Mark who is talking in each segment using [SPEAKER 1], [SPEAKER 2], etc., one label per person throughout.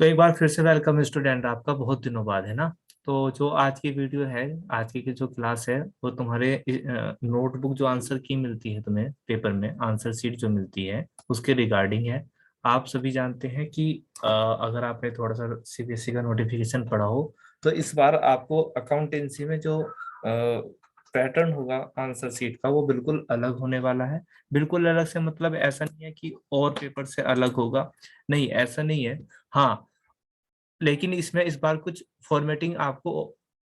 [SPEAKER 1] तो एक बार फिर से वेलकम स्टूडेंट, आपका बहुत दिनों बाद, है ना। तो जो आज की वीडियो है, आज की जो क्लास है, वो तुम्हारे नोटबुक जो आंसर की मिलती है तुम्हें पेपर में, आंसर शीट जो मिलती है उसके रिगार्डिंग है। आप सभी जानते हैं कि अगर आपने थोड़ा सा सीबीएसई का नोटिफिकेशन पढ़ा हो तो इस बार आपको अकाउंटेंसी में जो पैटर्न होगा आंसर शीट का वो बिल्कुल अलग होने वाला है। बिल्कुल अलग से मतलब ऐसा नहीं है कि और पेपर से अलग होगा, नहीं ऐसा नहीं है। हाँ, लेकिन इसमें इस बार कुछ फॉर्मेटिंग आपको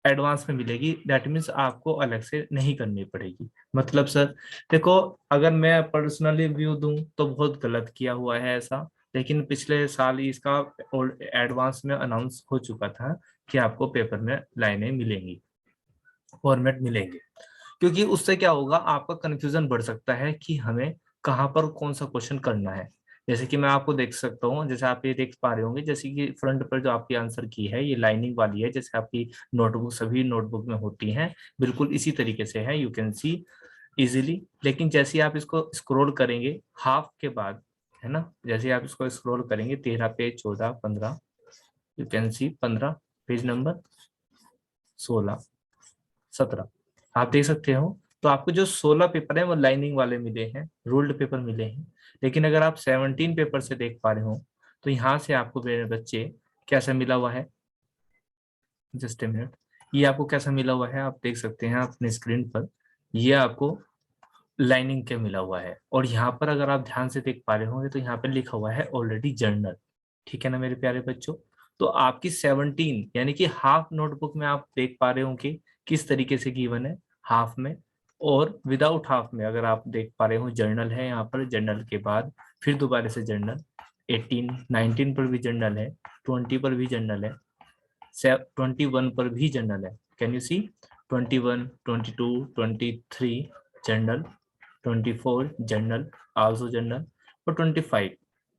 [SPEAKER 1] एडवांस में मिलेगी, दैट मीन्स आपको अलग से नहीं करनी पड़ेगी। मतलब सर देखो, अगर मैं पर्सनली व्यू दूं तो बहुत गलत किया हुआ है ऐसा, लेकिन पिछले साल ही इसका एडवांस में अनाउंस हो चुका था कि आपको पेपर में लाइनें मिलेंगी, फॉर्मेट मिलेंगे। क्योंकि उससे क्या होगा, आपका कंफ्यूजन बढ़ सकता है कि हमें कहाँ पर कौन सा क्वेश्चन करना है। जैसे कि मैं आपको देख सकता हूँ, जैसे आप ये देख पा रहे होंगे, जैसे कि फ्रंट पर जो आपकी आंसर की है ये लाइनिंग वाली है, जैसे आपकी नोटबुक सभी नोटबुक में होती हैं, बिल्कुल इसी तरीके से है, यू कैन सी इजीली। लेकिन जैसे ही आप इसको स्क्रॉल करेंगे हाफ के बाद, है ना, जैसे ही आप इसको स्क्रॉल करेंगे 13 page, 14, 15, you can see 15, page number 16, 17, आप देख सकते हो। तो आपको जो 16 पेपर है वो लाइनिंग वाले मिले हैं, रूल्ड पेपर मिले हैं। लेकिन अगर आप 17 पेपर से देख पा रहे हो तो यहाँ से आपको मेरे बच्चे कैसा मिला हुआ है, जस्ट ए मिनट, ये आपको कैसा मिला हुआ है आप देख सकते हैं अपने स्क्रीन पर। ये आपको लाइनिंग के मिला हुआ है, और यहाँ पर अगर आप ध्यान से देख पा रहे होंगे तो यहाँ पर लिखा हुआ है ऑलरेडी जर्नल। ठीक है ना मेरे प्यारे बच्चों। तो आपकी 17 यानी कि हाफ नोटबुक में आप देख पा रहे हो कि किस तरीके से गिवन है हाफ में, और विदाउट हाफ में अगर आप देख पा रहे हो जर्नल है यहाँ पर, जर्नल के बाद फिर दोबारा से जर्नल, 18, 19 पर भी जर्नल है, 20 पर भी जर्नल है, 21 पर भी जर्नल है। Can you see, 21, 22, 23 journal, 24 journal, also journal, और 25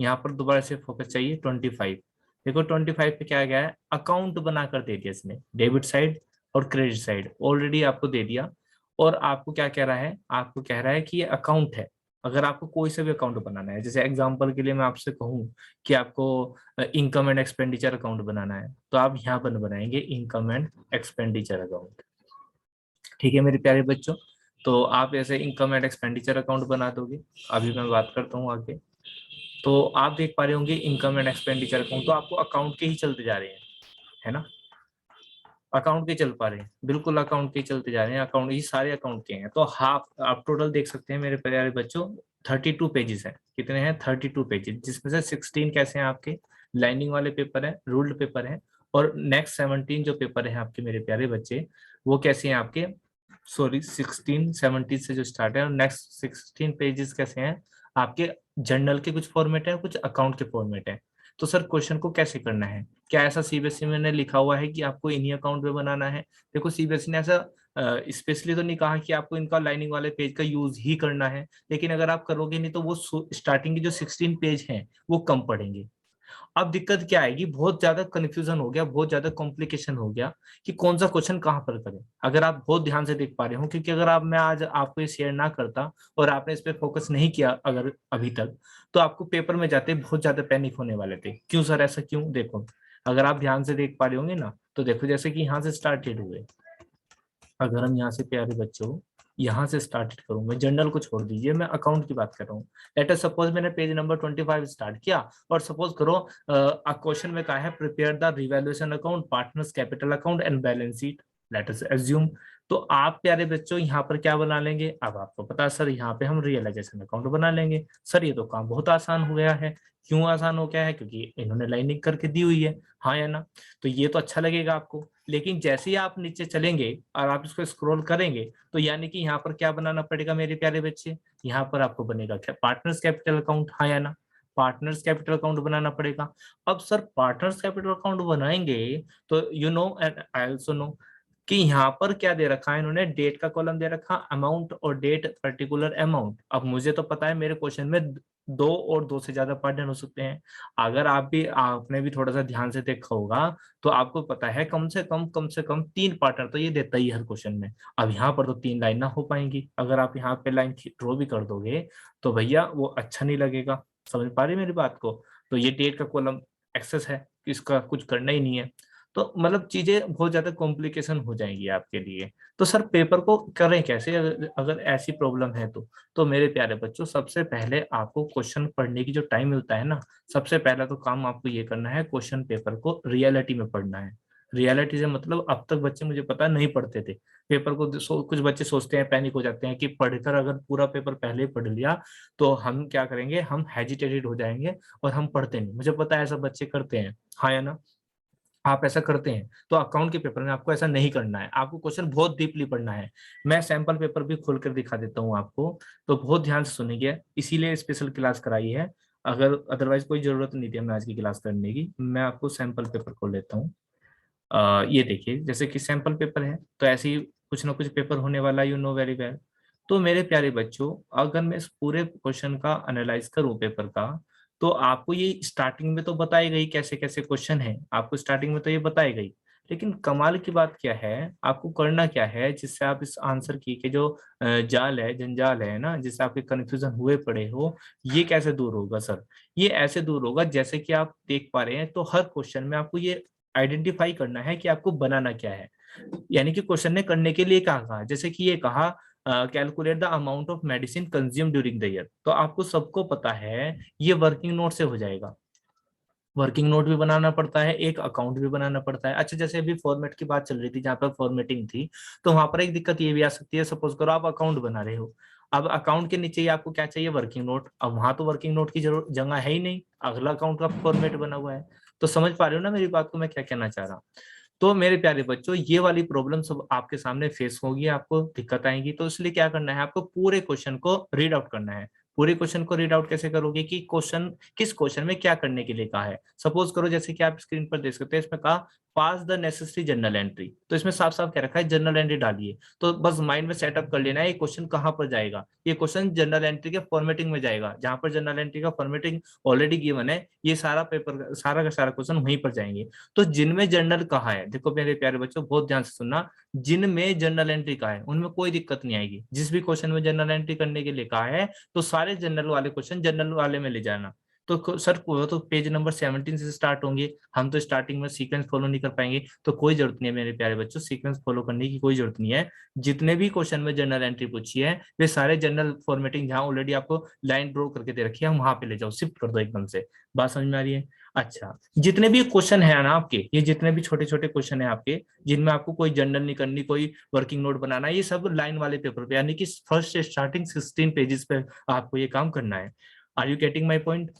[SPEAKER 1] यहाँ पर दोबारा से फोकस चाहिए। 25 देखो, 25 पे क्या गया है, अकाउंट बनाकर दे दिया इसने, डेबिट साइड और क्रेडिट साइड ऑलरेडी आपको दे दिया। और आपको क्या कह रहा है, आपको कह रहा है कि ये अकाउंट है। अगर आपको कोई सा भी अकाउंट बनाना है, जैसे एग्जांपल के लिए मैं आपसे कहूँ कि आपको इनकम एंड एक्सपेंडिचर अकाउंट बनाना है, तो आप यहाँ पर बनाएंगे इनकम एंड एक्सपेंडिचर अकाउंट। ठीक है मेरे प्यारे बच्चों, तो आप ऐसे इनकम एंड एक्सपेंडिचर अकाउंट बना दोगे। अभी मैं बात करता हूँ आगे। तो आप देख पा रहे होंगे इनकम एंड एक्सपेंडिचर अकाउंट, तो आपको अकाउंट के ही चलते जा रहे हैं, है ना, अकाउंट के चल पा रहे हैं, बिल्कुल अकाउंट के चलते जा रहे हैं, अकाउंट ये सारे अकाउंट के हैं। तो हाफ आप टोटल देख सकते हैं मेरे प्यारे बच्चों, 32 पेजेस हैं। कितने हैं, 32 पेजेस, जिसमें से 16 कैसे हैं आपके लाइनिंग वाले पेपर हैं, रूल्ड पेपर हैं। और नेक्स्ट 17 जो पेपर है आपके मेरे प्यारे बच्चे, वो कैसे हैं आपके, सॉरी 16 17 से जो स्टार्ट है, और नेक्स्ट 16 पेजेस कैसे हैं आपके, जर्नल के कुछ फॉर्मेट है, कुछ अकाउंट के फॉर्मेट है। तो सर क्वेश्चन को कैसे करना है, क्या ऐसा सीबीएसई में ने लिखा हुआ है कि आपको इन्हीं अकाउंट में बनाना है? देखो सीबीएसई ने ऐसा स्पेशली तो नहीं कहा कि आपको इनका लाइनिंग वाले पेज का यूज ही करना है, लेकिन अगर आप करोगे नहीं तो वो स्टार्टिंग के जो 16 पेज हैं वो कम पड़ेंगे। अब दिक्कत क्या आएगी, बहुत ज्यादा कंफ्यूजन हो गया, बहुत ज्यादा कॉम्प्लिकेशन हो गया कि कौन सा क्वेश्चन कहाँ पर करें। अगर आप बहुत ध्यान से देख पा रहे हो, क्योंकि अगर आप मैं आज आपको ये शेयर ना करता और आपने इस पे फोकस नहीं किया अगर अभी तक, तो आपको पेपर में जाते बहुत ज्यादा पैनिक होने वाले थे। क्यों सर, ऐसा क्यों? देखो अगर आप ध्यान से देख पा रहे होंगे ना, तो देखो जैसे कि यहाँ से स्टार्टेड हुए, अगर हम यहाँ से प्यारे बच्चों यहाँ से स्टार्ट करूँ, मैं जनरल को छोड़ दीजिए, मैं अकाउंट की बात कर रहा हूँ। लेट अस सपोज मैंने पेज नंबर 25 स्टार्ट किया, और सपोज करो क्वेश्चन में कहा है prepare the revaluation account, partners capital account and balance sheet, let us assume. तो आप प्यारे बच्चों यहाँ पर क्या बना लेंगे, अब आपको पता है सर यहाँ पे हम रियलाइजेशन अकाउंट बना लेंगे। सर ये तो काम बहुत आसान हो गया है। क्यों आसान हो गया है? क्योंकि इन्होंने लाइनिंग करके दी हुई है, हाँ या ना। तो ये तो अच्छा लगेगा आपको, लेकिन जैसे ही आप नीचे चलेंगे और आप इसको स्क्रॉल करेंगे, तो यानी कि यहाँ पर क्या बनाना पड़ेगा मेरे प्यारे बच्चे, यहाँ पर आपको बनेगा क्या, पार्टनर्स कैपिटल अकाउंट, हाँ या ना, पार्टनर्स कैपिटल अकाउंट बनाना पड़ेगा। अब सर पार्टनर्स कैपिटल अकाउंट बनाएंगे तो you know and I also know कि यहाँ पर क्या दे रखा है इन्होंने, डेट का कॉलम दे रखा, अमाउंट और डेट पर्टिकुलर अमाउंट। अब मुझे तो पता है मेरे क्वेश्चन में दो और दो से ज्यादा पार्टनर हो सकते हैं। अगर आपने भी थोड़ा सा ध्यान से देखा होगा तो आपको पता है कम से कम 3 पार्टनर तो ये देता ही है हर क्वेश्चन में। अब यहाँ पर तो 3 लाइन ना हो पाएंगी, अगर आप यहाँ पे लाइन ड्रॉ भी कर दोगे तो भैया वो अच्छा नहीं लगेगा। समझ पा रहे मेरी बात को? तो ये डेट का कॉलम एक्सेस है, इसका कुछ करना ही नहीं है। तो मतलब चीजें बहुत ज्यादा कॉम्प्लिकेशन हो जाएंगी आपके लिए। तो सर पेपर को करें कैसे, अगर ऐसी प्रॉब्लम है तो मेरे प्यारे बच्चों, सबसे पहले आपको क्वेश्चन पढ़ने की जो टाइम मिलता है ना, सबसे पहला तो काम आपको ये करना है, क्वेश्चन पेपर को रियलिटी में पढ़ना है। रियलिटी से मतलब अब तक बच्चे मुझे पता नहीं पढ़ते थे पेपर को। कुछ बच्चे सोचते हैं, पैनिक हो जाते हैं कि पढ़कर अगर पूरा पेपर पहले ही पढ़ लिया तो हम क्या करेंगे, हम हेजिटेटेड हो जाएंगे और हम पढ़ते नहीं। मुझे पता है ऐसा बच्चे करते हैं, हाँ या ना? आप ऐसा करते हैं तो अकाउंट के पेपर में आपको ऐसा नहीं करना है, आपको क्वेश्चन बहुत डीपली पढ़ना है। मैं सैंपल पेपर भी खोल कर दिखा देता हूँ आपको, तो बहुत ध्यान से सुनिए, इसीलिए स्पेशल क्लास कराई है। अगर अदरवाइज कोई जरूरत नहीं थी हमें आज की क्लास करने की। मैं आपको सैंपल पेपर खोल लेता हूँ। ये देखिए, जैसे कि सैंपल पेपर है तो ऐसे ही कुछ ना कुछ पेपर होने वाला, यू नो वेरी वेल। तो मेरे प्यारे बच्चों, अगर मैं इस पूरे क्वेश्चन का एनालाइज करूं पेपर का, तो आपको ये स्टार्टिंग में तो बताएगा ही कैसे कैसे क्वेश्चन है, आपको स्टार्टिंग में तो ये बताएगा ही। लेकिन कमाल की बात क्या है, आपको करना क्या है, जिससे आप इस आंसर की के जो जाल है, जंजाल है ना, जिससे आपके कंफ्यूजन हुए पड़े हो, ये कैसे दूर होगा सर? ये ऐसे दूर होगा जैसे कि आप देख पा रहे हैं, तो हर क्वेश्चन में आपको ये आइडेंटिफाई करना है कि आपको बनाना क्या है। यानी कि क्वेश्चन ने करने के लिए कहा, जैसे कि ये कहा calculate the amount of medicine consume during the year, तो आपको सबको पता है ये वर्किंग नोट से हो जाएगा। वर्किंग नोट भी बनाना पड़ता है, एक अकाउंट भी बनाना पड़ता है। अच्छा, जैसे अभी फॉर्मेट की बात चल रही थी, जहां पर फॉर्मेटिंग थी, तो वहां पर एक दिक्कत ये भी आ सकती है। सपोज करो आप अकाउंट बना रहे हो, अब अकाउंट के नीचे ही आपको क्या चाहिए, वर्किंग नोट। अब वहां तो वर्किंग नोट की जरूरत जगह है ही नहीं, अगला अकाउंट का फॉर्मेट बना हुआ है। तो समझ पा रहे हो ना मेरी बात को, मैं क्या कहना चाह रहा हूँ? तो मेरे प्यारे बच्चों, ये वाली प्रॉब्लम सब आपके सामने फेस होगी, आपको दिक्कत आएगी। तो इसलिए क्या करना है, आपको पूरे क्वेश्चन को रीड आउट करना है। पूरे क्वेश्चन को रीड आउट कैसे करोगे कि क्वेश्चन किस क्वेश्चन में क्या करने के लिए कहा है। सपोज करो, जैसे कि आप स्क्रीन पर देख सकते हैं, इसमें कहा पास द नेसेसरी जर्नल एंट्री, तो इसमें साफ साफ क्या रखा है, जर्नल एंट्री डालिए। तो बस माइंड में सेटअप कर लेना है ये क्वेश्चन कहां पर जाएगा। ये क्वेश्चन जर्नल एंट्री के फॉर्मेटिंग में जाएगा, जहां पर जर्नल एंट्री का फॉर्मेटिंग ऑलरेडी गिवन है। ये सारा पेपर, सारा का सारा क्वेश्चन वहीं पर जाएंगे। तो जिनमें जर्नल कहा है, देखो मेरे प्यारे बच्चों बहुत ध्यान से सुनना, जिनमें जर्नल एंट्री कहा है उनमें कोई दिक्कत नहीं आएगी। जिस भी क्वेश्चन में जर्नल एंट्री करने के लिए कहा है, तो सारे जनरल वाले क्वेश्चन जनरल वाले में ले जाना। तो सर वो तो पेज नंबर 17 से स्टार्ट होंगे, हम तो स्टार्टिंग में सीक्वेंस फॉलो नहीं कर पाएंगे। तो कोई जरूरत नहीं है मेरे प्यारे बच्चों, सीक्वेंस फॉलो करने की कोई जरूरत नहीं है। जितने भी क्वेश्चन में जनरल एंट्री पूछी है, वे सारे जनरल फॉर्मेटिंग जहां ऑलरेडी आपको लाइन ड्रॉ करके दे रखी है, हम वहां पे ले जाओ, शिफ्ट कर दो एकदम से। बात समझ में आ रही है? अच्छा, जितने भी क्वेश्चन है ना आपके, ये जितने भी छोटे छोटे क्वेश्चन है आपके, जिनमें आपको कोई जनरल नहीं करनी, कोई वर्किंग नोट बनाना, ये सब लाइन वाले पेपर पे, यानी कि फर्स्ट से स्टार्टिंग 16 पेजेस पे आपको ये काम करना है। Are you getting my point?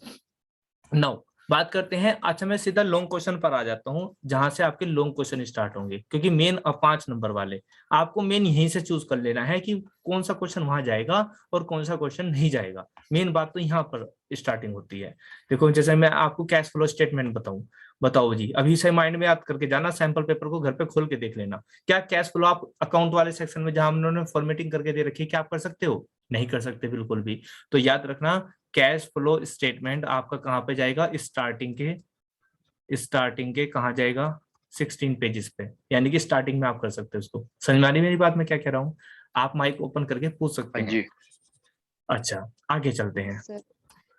[SPEAKER 1] Now बात करते हैं। अच्छा, मैं सीधा लॉन्ग क्वेश्चन पर आ जाता हूँ, जहां से आपके लॉन्ग क्वेश्चन स्टार्ट होंगे, क्योंकि मेन 5 नंबर वाले आपको मेन यहीं से चूज कर लेना है कि कौन सा क्वेश्चन वहां जाएगा और कौन सा क्वेश्चन नहीं जाएगा। मेन बात तो यहाँ पर स्टार्टिंग होती है। देखो, जैसे मैं आपको कैश फ्लो स्टेटमेंट बताऊं, बताओ जी, अभी से माइंड में याद करके जाना, सैंपल पेपर को घर पे खोल के देख लेना। क्या कैश फ्लो आप अकाउंट वाले सेक्शन में, जहां उन्होंने फॉर्मेटिंग करके दे रखी है, क्या आप कर सकते हो? नहीं कर सकते बिल्कुल भी। तो याद रखना, कैश फ्लो स्टेटमेंट आपका कहां पे जाएगा, स्टार्टिंग के कहां जाएगा, 16 पेजेस पे, यानी कि स्टार्टिंग में आप कर सकते हो उसको। समझ में आ रही मेरी बात, मैं क्या कह रहा हूँ? आप माइक ओपन करके पूछ सकते
[SPEAKER 2] हाँ
[SPEAKER 1] हैं।
[SPEAKER 2] जी।
[SPEAKER 1] अच्छा, आगे चलते हैं।
[SPEAKER 3] सर।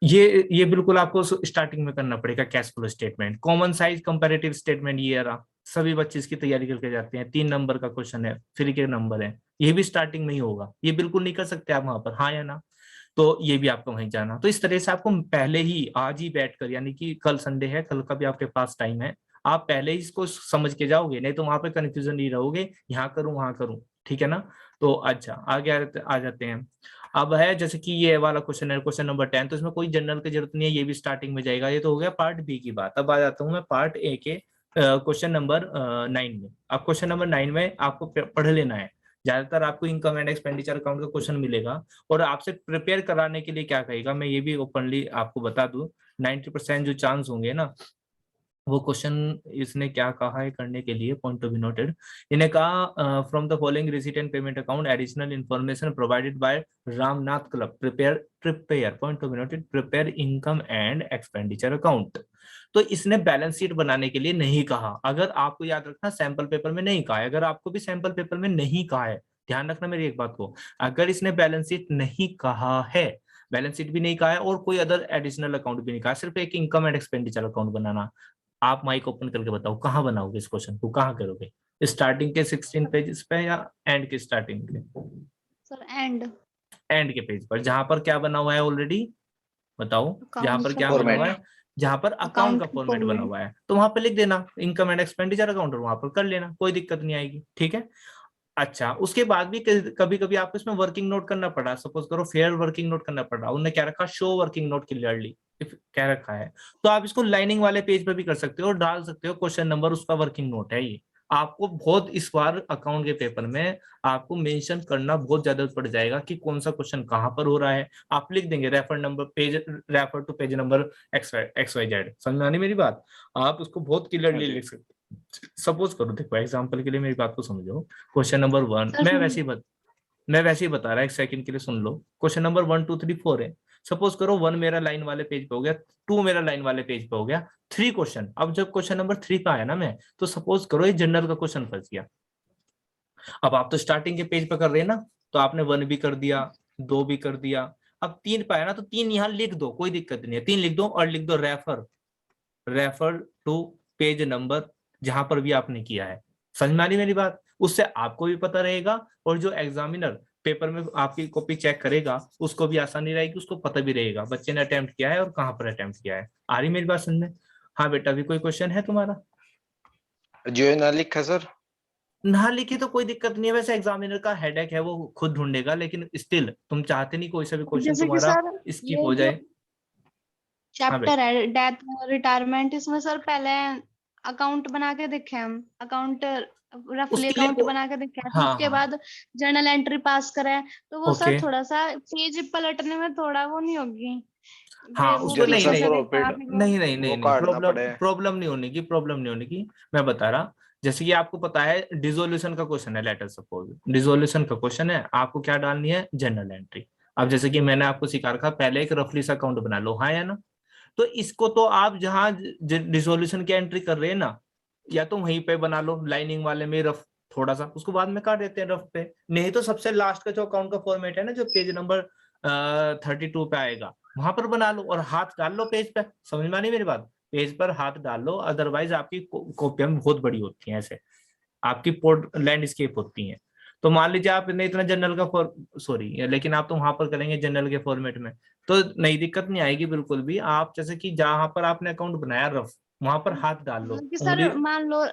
[SPEAKER 1] ये बिल्कुल आपको स्टार्टिंग में करना पड़ेगा, cash flow statement. Common size comparative statement, ये रहा, सभी बच्चे इसकी तैयारी करके जाते हैं। 3 नंबर का क्वेश्चन है, फ्री के नंबर है, ये भी स्टार्टिंग में ही होगा, ये बिल्कुल नहीं कर सकते आप वहां पर, हाँ या ना? तो ये भी आपको वहीं जाना। तो इस तरह से आपको पहले ही आज ही बैठकर, यानी कि कल संडे है, कल का भी आपके पास टाइम है, आप पहले ही इसको समझ के जाओगे, नहीं तो वहां पे कंफ्यूजन नहीं रहोगे, यहाँ करूं वहां करूं। ठीक है ना? तो अच्छा, आगे आ जाते हैं। अब है जैसे कि ये वाला क्वेश्चन है, क्वेश्चन नंबर 10, तो इसमें कोई जनरल की जरूरत नहीं है, ये भी स्टार्टिंग में जाएगा। ये तो हो गया पार्ट बी की बात। अब आ जाता हूँ मैं पार्ट ए के क्वेश्चन नंबर 9 में। अब क्वेश्चन नंबर 9 में आपको पढ़ लेना है। ज्यादातर आपको इनकम एंड एक्सपेंडिचर अकाउंट का क्वेश्चन मिलेगा, और आपसे प्रिपेयर कराने के लिए क्या कहेगा, मैं ये भी ओपनली आपको बता दूं, 90% जो चांस होंगे ना, वो क्वेश्चन इसने क्या कहा है करने के लिए, पॉइंट टू बी नोटेड। इन्हें कहा from the following receipt and payment account additional information provided by Ramnath club, prepare point to be noted, prepare income and expenditure account. तो इसने बैलेंस शीट बनाने के लिए नहीं कहा। अगर आपको याद रखना, सैंपल पेपर में नहीं कहा है, अगर आपको भी सैंपल पेपर में नहीं कहा है, ध्यान रखना मेरी एक बात को, अगर इसने बैलेंस शीट नहीं कहा है, बैलेंस शीट भी नहीं कहा है और कोई अदर एडिशनल अकाउंट भी नहीं कहा, सिर्फ एक इनकम एंड एक्सपेंडिचर अकाउंट बनाना, आप माइक ओपन करके बताओ कहाँ बनाओगे इस क्वेश्चन को, कहाँ करोगे? स्टार्टिंग के 16 पेजेस पे या एंड के स्टार्टिंग के?
[SPEAKER 2] सर एंड
[SPEAKER 1] एंड के पेज पर, जहां पर क्या बना हुआ है ऑलरेडी, बताओ जहां पर
[SPEAKER 2] अकाउंट
[SPEAKER 1] क्या बना हुआ
[SPEAKER 3] फॉर्मेट।
[SPEAKER 1] है, जहां पर अकाउंट का
[SPEAKER 2] अकाउंट
[SPEAKER 1] फॉर्मेट बना
[SPEAKER 2] फॉर्मेट।
[SPEAKER 1] हुआ है, तो वहां पर लिख देना इनकम एंड एक्सपेंडिचर अकाउंट, और वहां पर कर लेना, कोई दिक्कत नहीं आएगी, ठीक है। अच्छा, उसके बाद भी कभी कभी आपको इसमें वर्किंग नोट करना पड़ा, सपोज करो फेयर वर्किंग नोट करना पड़ा, उन्होंने क्या रखा, शो वर्किंग नोट क्लियरली क्या रखा है, तो आप इसको लाइनिंग वाले पेज पर भी कर सकते हो और डाल सकते हो क्वेश्चन नंबर, उसका वर्किंग नोट है ये। आपको बहुत इस बार अकाउंट के पेपर में आपको मेंशन करना बहुत ज्यादा पड़ जाएगा कि कौन सा क्वेश्चन कहां पर हो रहा है। आप लिख देंगे refer number page, refer to page number X Y Z, समझ में आनी मेरी बात? आप उसको बहुत क्लियरली लिख सकते। सपोज करो, देखो एग्जांपल के लिए मेरी बात को समझो, क्वेश्चन नंबर 1
[SPEAKER 2] सर
[SPEAKER 1] मैं वैसे ही बता रहा, एक सेकंड के लिए सुन लो। क्वेश्चन नंबर 1 2 3 4 है। सपोज करो 1 मेरा लाइन वाले पेज पे हो गया, 2 मेरा लाइन वाले पेज पे हो गया, 3 क्वेश्चन। अब जब क्वेश्चन नंबर 3 पे आया ना मैं, तो सपोज करो ये जनरल का क्वेश्चन फंस गया। अब आप तो स्टार्टिंग के पेज पे कर रहे हैं ना, तो आपने 1 भी कर दिया, 2 भी कर दिया, अब 3 पे आया ना, तो 3 यहाँ लिख दो, कोई दिक्कत नहीं है, 3 लिख दो और लिख दो रेफर टू पेज नंबर जहां पर भी आपने किया है। समझ में आ रही मेरी बात? उससे आपको भी पता रहेगा और जो एग्जामिनर पेपर में आपकी कॉपी चेक करेगा उसको भी आसानी रहेगी, उसको पता भी रहेगा बच्चे ने अटेम्प्ट किया है और कहाँ पर अटेम्प्ट किया है। आ रही मेरी बात समझ में? हाँ बेटा, अभी कोई क्वेश्चन है तुम्हारा?
[SPEAKER 3] जो ना लिखा सर।
[SPEAKER 1] ना लिखी तो कोई दिक्कत नहीं है, वैसे एग्जामिनर का हेडेक है, वो खुद ढूंढेगा, लेकिन स्टिल तुम चाहते नहीं कोई सा भी क्वेश्चन
[SPEAKER 2] जैसे कि
[SPEAKER 1] तुम्हारा
[SPEAKER 2] सर
[SPEAKER 1] स्किप
[SPEAKER 2] ये
[SPEAKER 1] हो
[SPEAKER 2] जो
[SPEAKER 1] जाए। हाँ
[SPEAKER 2] चैप्टर
[SPEAKER 1] बेटा,
[SPEAKER 2] है डेथ रिटायरमेंट, इसमें सर पहले अकाउंट बना के देखे हम, अकाउंट रफली
[SPEAKER 1] उसके लिए
[SPEAKER 2] अकाउंट बना के देखे हैं, फिर
[SPEAKER 1] हाँ
[SPEAKER 2] उसके
[SPEAKER 1] हाँ,
[SPEAKER 2] बाद जर्नल एंट्री पास करें, तो वो
[SPEAKER 1] ओके,
[SPEAKER 2] सर थोड़ा सा पेज पलटने में थोड़ा वो नहीं होगी,
[SPEAKER 1] हाँ
[SPEAKER 2] वो
[SPEAKER 1] उसको
[SPEAKER 3] जैसे
[SPEAKER 1] नहीं
[SPEAKER 2] पीछे
[SPEAKER 3] सर
[SPEAKER 2] से
[SPEAKER 1] नहीं
[SPEAKER 2] देखा
[SPEAKER 3] प्रॉफिट
[SPEAKER 2] फिर वो।
[SPEAKER 1] नहीं नहीं
[SPEAKER 3] वो
[SPEAKER 1] नहीं नहीं,
[SPEAKER 3] काटना
[SPEAKER 1] प्रॉब्लम
[SPEAKER 3] पड़े।
[SPEAKER 1] प्रॉब्लम नहीं होने की, प्रॉब्लम नहीं होने की, मैं बता रहा। जैसे कि आपको पता है डिसोल्यूशन का क्वेश्चन है, लेटर सपोज डिसोल्यूशन का क्वेश्चन है, आपको क्या डालनी है, जनरल एंट्री। अब जैसे कि मैंने आपको सिखा रखा, पहले एक रफली सा अकाउंट बना लो, हाँ या ना? तो इसको तो आप जहां डिसोल्यूशन की एंट्री कर रहे हैं ना, या तो वहीं पे बना लो लाइनिंग वाले में रफ, थोड़ा सा उसको बाद में काट देते हैं रफ पे, नहीं तो सबसे लास्ट का जो अकाउंट का फॉर्मेट है ना, जो पेज नंबर 32 पे आएगा, वहां पर बना लो और हाथ डाल लो पेज पे। समझ में आ रही मेरी बात? पेज पर हाथ डाल लो, अदरवाइज आपकी कॉपियां बहुत बड़ी होती हैं, ऐसे आपकी पोर्ट लैंडस्केप होती हैं। तो मान लीजिए आपने इतना जनरल का सॉरी, लेकिन आप तो वहां पर करेंगे जनरल के फॉर्मेट में, तो नई दिक्कत नहीं आएगी बिल्कुल भी। आप जैसे कि जहां पर आपने अकाउंट बनाया रफ, वहां पर हाथ डाल लो,
[SPEAKER 2] मतलब कि
[SPEAKER 1] उंगली।
[SPEAKER 2] सर मान लो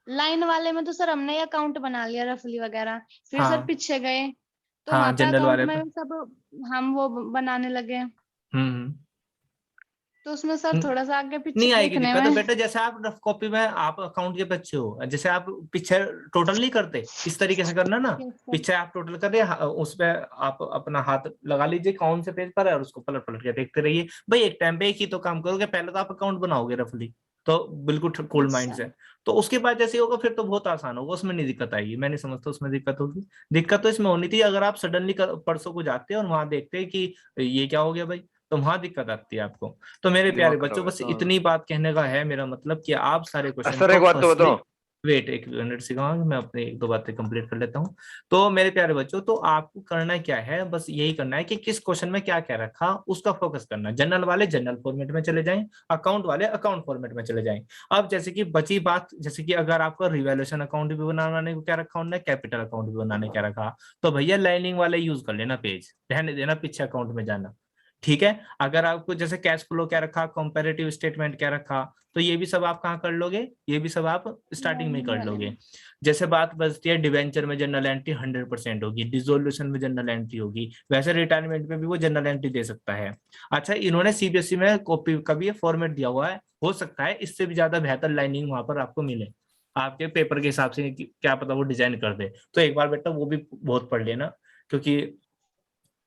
[SPEAKER 2] लाइन वाले में तो सर हमने ये अकाउंट बना लिया रफली वगैरह, फिर सर
[SPEAKER 1] हाँ
[SPEAKER 2] पीछे गए तो
[SPEAKER 1] हाँ,
[SPEAKER 2] वहां पे
[SPEAKER 1] जनरल
[SPEAKER 2] अकाउंट
[SPEAKER 1] वाले पे।
[SPEAKER 2] में सब हम वो बनाने लगे,
[SPEAKER 1] हम्म।
[SPEAKER 2] तो उसमें सर
[SPEAKER 1] हम्म।
[SPEAKER 2] थोड़ा सा आगे पीछे
[SPEAKER 1] नहीं आएगी
[SPEAKER 2] देखने
[SPEAKER 1] दिक्कत, तो
[SPEAKER 2] में।
[SPEAKER 1] बेटा जैसे आप रफ कॉपी में आप अकाउंट के बच्चे हो, जैसे आप पीछे टोटल नहीं करते, इस तरीके से करना ना।
[SPEAKER 2] Yes, sir.
[SPEAKER 1] पीछे आप टोटल कर रहे हैं, उस पे आप अपना हाथ लगा लीजिए कौन से पेज पर है, और उसको पलट पलट के देखते रहिए भाई। एक टाइम पे एक ही तो काम करोगे, पहले तो आप अकाउंट बनाओगे रफली, तो बिल्कुल कूल
[SPEAKER 2] Yes,
[SPEAKER 1] माइंड
[SPEAKER 2] sir.
[SPEAKER 1] से। तो उसके बाद जैसे होगा फिर तो बहुत आसान होगा, उसमें नहीं दिक्कत आएगी, मैं नहीं समझता उसमें दिक्कत होगी। दिक्कत तो इसमें होनी थी अगर आप सडनली परसों को जाते और वहां देखते कि ये क्या हो गया भाई, तो वहां दिक्कत आती है आपको। तो मेरे प्यारे
[SPEAKER 3] दिमाग खराब
[SPEAKER 1] बच्चों,
[SPEAKER 3] हो
[SPEAKER 1] बस
[SPEAKER 3] जाता है।
[SPEAKER 1] इतनी बात कहने का है मेरा मतलब कि आप सारे क्वेश्चन
[SPEAKER 3] सर
[SPEAKER 1] को
[SPEAKER 3] एक बात तो
[SPEAKER 1] फर्स्टली,
[SPEAKER 3] बताओ।
[SPEAKER 1] वेट एक मिनट सिखाऊंगा, मैं अपनी एक दो बातें कंप्लीट कर लेता हूँ। तो मेरे प्यारे बच्चों, तो आपको करना क्या है, बस यही करना है कि किस क्वेश्चन में क्या क्या रखा उसका फोकस करना है। जनरल वाले जनरल फॉर्मेट में चले जाएं, अकाउंट वाले अकाउंट फॉर्मेट में चले जाएं। अब जैसे कि बची बात, जैसे कि अगर आपका रिवैल्यूएशन अकाउंट भी बनाने को क्या रखा उन्होंने, कैपिटल अकाउंट भी बनाने क्या रखा, तो भैया लाइनिंग वाले यूज कर लेना, पेज रहने देना, पीछे अकाउंट में जाना। ठीक है। अगर आपको जैसे कैश फ्लो क्या रखा, कंपैरेटिव स्टेटमेंट क्या रखा, तो ये भी सब आप कहाँ कर लोगे, ये भी सब आप स्टार्टिंग में
[SPEAKER 2] Lining
[SPEAKER 1] कर
[SPEAKER 2] वाले
[SPEAKER 1] लोगे।
[SPEAKER 2] में।
[SPEAKER 1] जैसे बात बचती है डिवेंचर में जनरल एंट्री 100% होगी, डिसोल्यूशन में जनरल एंट्री होगी, वैसे रिटायरमेंट में भी वो जनरल एंट्री दे सकता है। अच्छा, इन्होंने सीबीएसई में कॉपी का भी फॉर्मेट दिया हुआ है, हो सकता है इससे भी ज्यादा बेहतर लाइनिंग वहां पर आपको मिले, आपके पेपर के हिसाब से क्या पता वो डिजाइन कर दे। तो एक बार बेटा वो भी बहुत पढ़ लेना, क्योंकि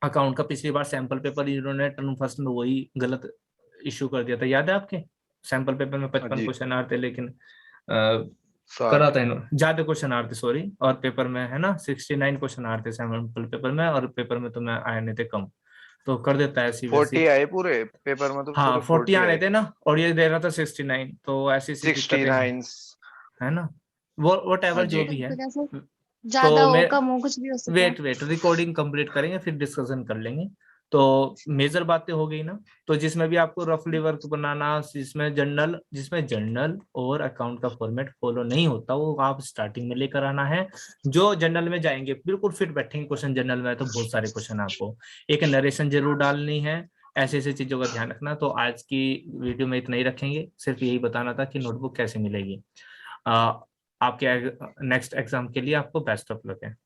[SPEAKER 1] अकाउंट का पिछली बार सैंपल पेपर इन्होंने टर्म फर्स्ट में वही गलत इश्यू कर दिया था, याद है आपके? सैंपल पेपर में
[SPEAKER 3] हाँ
[SPEAKER 1] 55
[SPEAKER 3] जी।
[SPEAKER 1] क्वेश्चन आते, लेकिन करा
[SPEAKER 3] 60।
[SPEAKER 1] था इन्होंने, ज्यादा क्वेश्चन आते सॉरी, और पेपर में है ना 69 क्वेश्चन आते सैंपल पेपर में, और पेपर में तो मैं आए नहीं थे कम, तो कर देता है सीबीएसई।
[SPEAKER 3] 40 आए पूरे पेपर में, तो
[SPEAKER 1] हाँ
[SPEAKER 3] पूरे
[SPEAKER 1] 40 आ
[SPEAKER 3] 40
[SPEAKER 1] रहे
[SPEAKER 3] आए।
[SPEAKER 1] थे ना, और ये दे रहा था 69, तो ऐसी सी दिक्कतें हैं,
[SPEAKER 3] 69।
[SPEAKER 1] है ना? वो वट
[SPEAKER 3] हाँ
[SPEAKER 1] एवर जो
[SPEAKER 3] जी।
[SPEAKER 1] भी है।
[SPEAKER 2] तो कैसे
[SPEAKER 1] तो
[SPEAKER 2] ज्यादा हो
[SPEAKER 1] मैं
[SPEAKER 2] कम हो कुछ भी हो सके।
[SPEAKER 1] वेट वेट रिकॉर्डिंग कंप्लीट करेंगे फिर डिस्कशन कर लेंगे। तो मेजर बातें हो गई ना। तो जिसमें भी आपको रफली वर्क बनाना, जिसमें जर्नल और अकाउंट का फॉर्मेट फॉलो नहीं होता, वो आप स्टार्टिंग में लेकर आना है। जो जर्नल में जाएंगे बिल्कुल फिट बैठेंगे क्वेश्चन, जर्नल में तो बहुत सारे क्वेश्चन आपको, एक नरेशन जरूर डालनी है, ऐसे ऐसे चीजों का ध्यान रखना। तो आज की वीडियो में इतना ही रखेंगे, सिर्फ यही बताना था कि नोटबुक कैसे मिलेगी। आपके नेक्स्ट एग्जाम के लिए आपको बेस्ट ऑफ लक है।